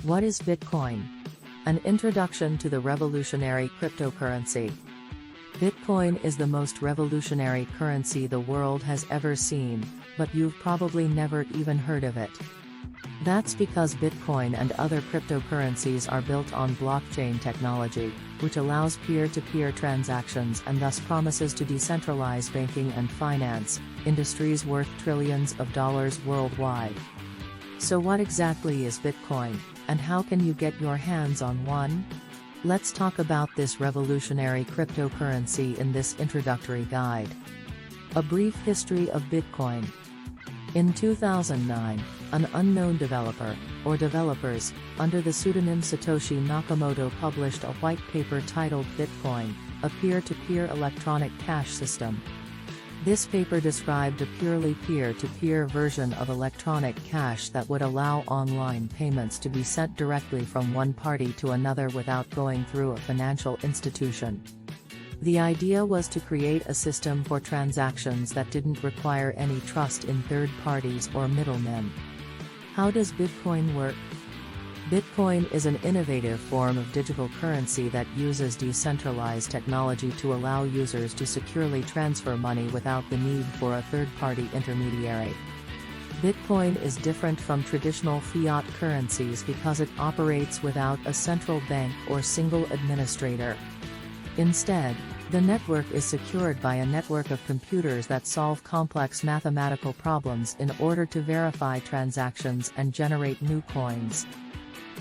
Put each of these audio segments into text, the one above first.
What is Bitcoin? An introduction to the revolutionary cryptocurrency. Bitcoin is the most revolutionary currency the world has ever seen, but you've probably never even heard of it. That's because Bitcoin and other cryptocurrencies are built on blockchain technology, which allows peer-to-peer transactions and thus promises to decentralize banking and finance, industries worth trillions of dollars worldwide. So what exactly is Bitcoin, and how can you get your hands on one? Let's talk about this revolutionary cryptocurrency in this introductory guide. A brief history of Bitcoin. In 2009, an unknown developer, or developers, under the pseudonym Satoshi Nakamoto published a white paper titled Bitcoin, a peer-to-peer electronic cash system. This paper described a purely peer-to-peer version of electronic cash that would allow online payments to be sent directly from one party to another without going through a financial institution. The idea was to create a system for transactions that didn't require any trust in third parties or middlemen. How does Bitcoin work? Bitcoin is an innovative form of digital currency that uses decentralized technology to allow users to securely transfer money without the need for a third-party intermediary. Bitcoin is different from traditional fiat currencies because it operates without a central bank or single administrator. Instead, the network is secured by a network of computers that solve complex mathematical problems in order to verify transactions and generate new coins.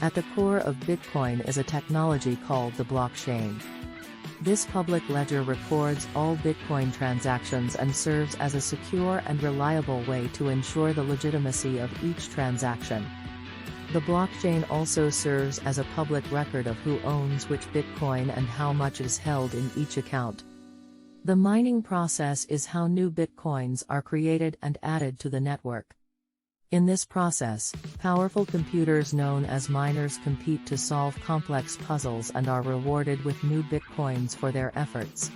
At the core of Bitcoin is a technology called the blockchain. This public ledger records all Bitcoin transactions and serves as a secure and reliable way to ensure the legitimacy of each transaction. The blockchain also serves as a public record of who owns which Bitcoin and how much is held in each account. The mining process is how new Bitcoins are created and added to the network. In this process, powerful computers known as miners compete to solve complex puzzles and are rewarded with new Bitcoins for their efforts.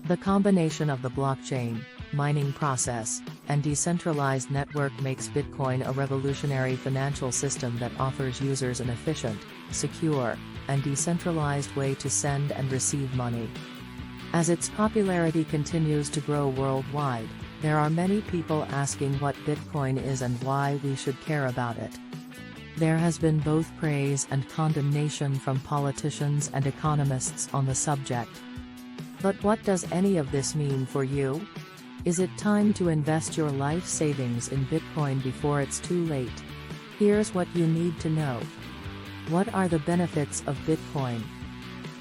The combination of the blockchain, mining process, and decentralized network makes Bitcoin a revolutionary financial system that offers users an efficient, secure, and decentralized way to send and receive money. As its popularity continues to grow worldwide, there are many people asking what Bitcoin is and why we should care about it. There has been both praise and condemnation from politicians and economists on the subject. But what does any of this mean for you? Is it time to invest your life savings in Bitcoin before it's too late? Here's what you need to know. What are the benefits of Bitcoin?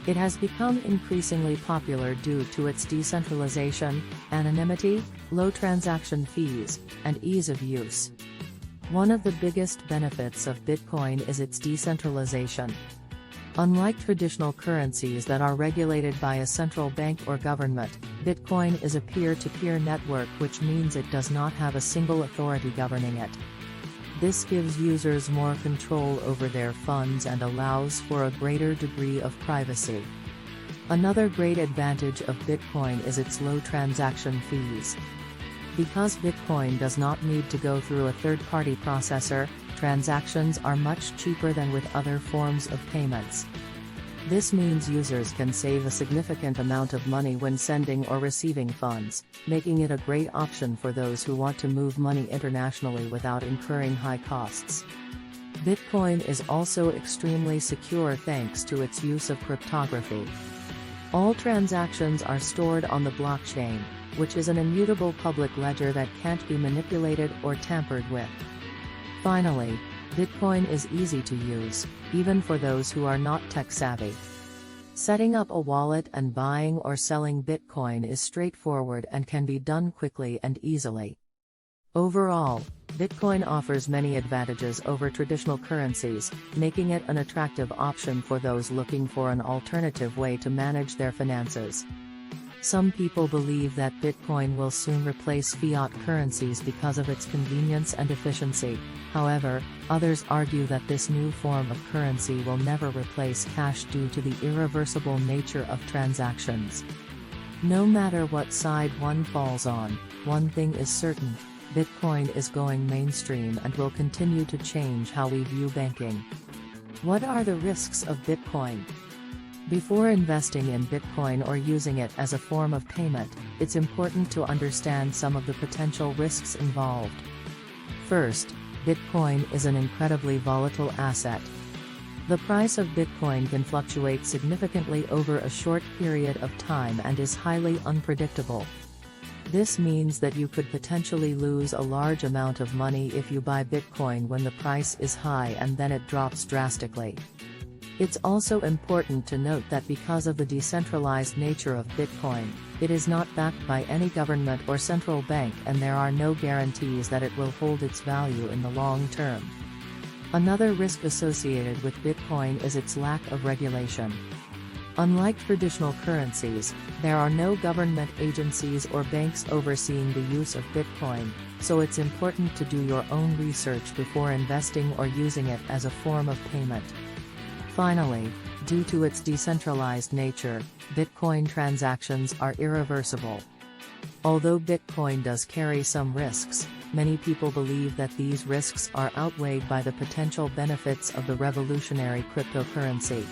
It has become increasingly popular due to its decentralization, anonymity, low transaction fees, and ease of use. One of the biggest benefits of Bitcoin is its decentralization. Unlike traditional currencies that are regulated by a central bank or government, Bitcoin is a peer-to-peer network, which means it does not have a single authority governing it. This gives users more control over their funds and allows for a greater degree of privacy. Another great advantage of Bitcoin is its low transaction fees. Because Bitcoin does not need to go through a third-party processor, transactions are much cheaper than with other forms of payments. This means users can save a significant amount of money when sending or receiving funds, making it a great option for those who want to move money internationally without incurring high costs. Bitcoin is also extremely secure thanks to its use of cryptography. All transactions are stored on the blockchain, which is an immutable public ledger that can't be manipulated or tampered with. Finally, Bitcoin is easy to use, even for those who are not tech-savvy. Setting up a wallet and buying or selling Bitcoin is straightforward and can be done quickly and easily. Overall, Bitcoin offers many advantages over traditional currencies, making it an attractive option for those looking for an alternative way to manage their finances. Some people believe that Bitcoin will soon replace fiat currencies because of its convenience and efficiency. However, others argue that this new form of currency will never replace cash due to the irreversible nature of transactions. No matter what side one falls on, one thing is certain: Bitcoin is going mainstream and will continue to change how we view banking. What are the risks of Bitcoin? Before investing in Bitcoin or using it as a form of payment, it's important to understand some of the potential risks involved. First, Bitcoin is an incredibly volatile asset. The price of Bitcoin can fluctuate significantly over a short period of time and is highly unpredictable. This means that you could potentially lose a large amount of money if you buy Bitcoin when the price is high and then it drops drastically. It's also important to note that because of the decentralized nature of Bitcoin, it is not backed by any government or central bank, and there are no guarantees that it will hold its value in the long term. Another risk associated with Bitcoin is its lack of regulation. Unlike traditional currencies, there are no government agencies or banks overseeing the use of Bitcoin, so it's important to do your own research before investing or using it as a form of payment. Finally, due to its decentralized nature, Bitcoin transactions are irreversible. Although Bitcoin does carry some risks, many people believe that these risks are outweighed by the potential benefits of the revolutionary cryptocurrency.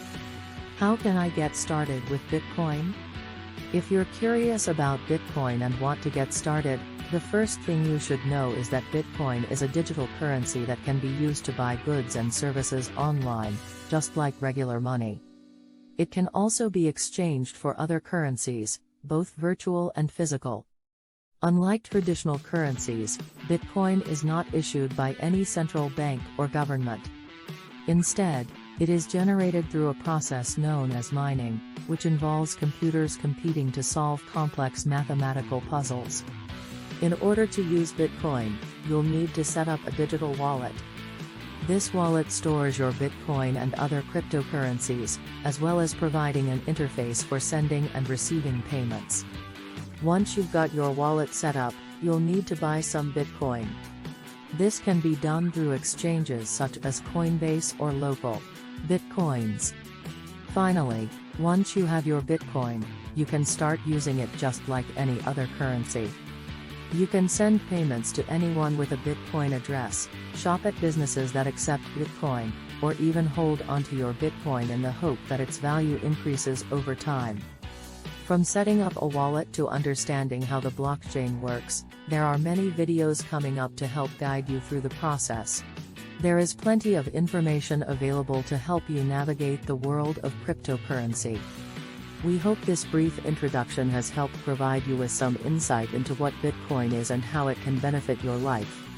How can I get started with Bitcoin? If you're curious about Bitcoin and want to get started, the first thing you should know is that Bitcoin is a digital currency that can be used to buy goods and services online, just like regular money. It can also be exchanged for other currencies, both virtual and physical. Unlike traditional currencies, Bitcoin is not issued by any central bank or government. Instead, it is generated through a process known as mining, which involves computers competing to solve complex mathematical puzzles. In order to use Bitcoin, you'll need to set up a digital wallet. This wallet stores your Bitcoin and other cryptocurrencies, as well as providing an interface for sending and receiving payments. Once you've got your wallet set up, you'll need to buy some Bitcoin. This can be done through exchanges such as Coinbase or local Bitcoins. Finally, once you have your Bitcoin, you can start using it just like any other currency. You can send payments to anyone with a Bitcoin address, shop at businesses that accept Bitcoin, or even hold onto your Bitcoin in the hope that its value increases over time. From setting up a wallet to understanding how the blockchain works, there are many videos coming up to help guide you through the process. There is plenty of information available to help you navigate the world of cryptocurrency. We hope this brief introduction has helped provide you with some insight into what Bitcoin is and how it can benefit your life.